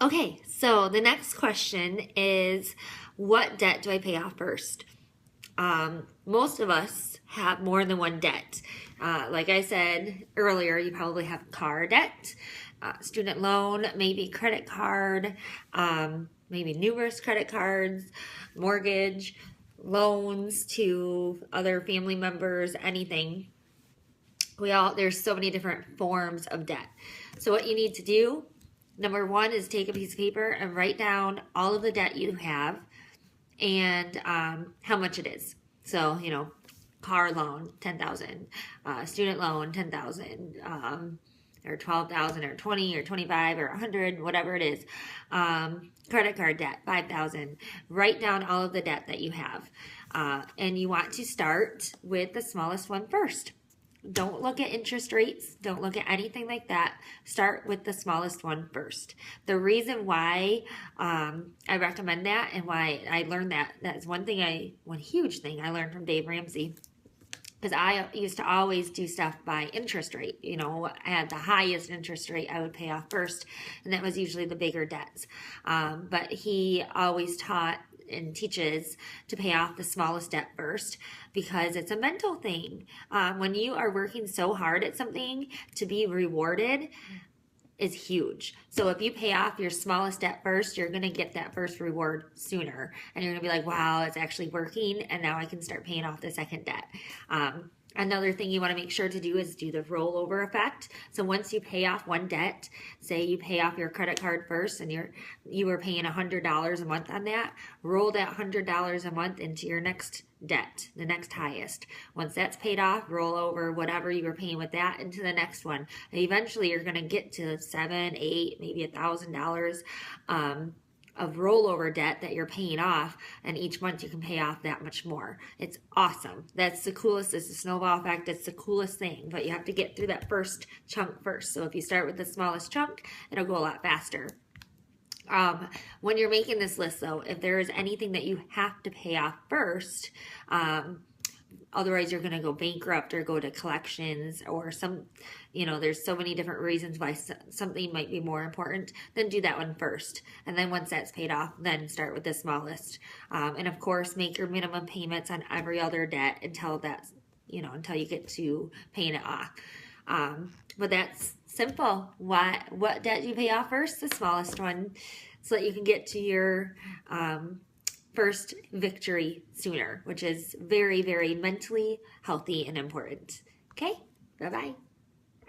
Okay, so the next question is, what debt do I pay off first? Most of us have more than one debt. Like I said earlier, you probably have car debt, student loan, maybe credit card, maybe numerous credit cards, mortgage, loans to other family members, anything. There's so many different forms of debt. So what you need to do, number one, is take a piece of paper and write down all of the debt you have and how much it is. So, car loan, 10,000, student loan, 10,000, or 12,000 or 20 or 25 or 100, whatever it is. Credit card debt, 5,000. Write down all of the debt that you have. And you want to start with the smallest one first. Don't look at interest rates. Don't look at anything like that. Start with the smallest one first. The reason why I recommend that and why I learned that's one huge thing I learned from Dave Ramsey. Because I used to always do stuff by interest rate. At the highest interest rate I would pay off first, and that was usually the bigger debts. But he always taught and teaches to pay off the smallest debt first, because it's a mental thing. When you are working so hard at something, to be rewarded is huge. So if you pay off your smallest debt first, you're going to get that first reward sooner. And you're going to be like, wow, it's actually working. And now I can start paying off the second debt. Another thing you want to make sure to do is do the rollover effect. So once you pay off one debt, say you pay off your credit card first and you were paying $100 a month on that, roll that $100 a month into your next debt, the next highest. Once that's paid off, roll over whatever you were paying with that into the next one. And eventually you're going to get to $7, $8, maybe $1,000 of rollover debt that you're paying off, and each month you can pay off that much more. It's awesome. That's the coolest. It's the snowball effect. It's the coolest thing, but you have to get through that first chunk first. So if you start with the smallest chunk, it'll go a lot faster. When you're making this list, though, if there is anything that you have to pay off first, otherwise you're going to go bankrupt or go to collections, or there's so many different reasons why something might be more important, then do that one first. And then once that's paid off, then start with the smallest. And of course, make your minimum payments on every other debt until you get to paying it off. But that's simple. What debt do you pay off first? The smallest one, so that you can get to your first victory sooner, which is very, very mentally healthy and important. Okay, bye-bye.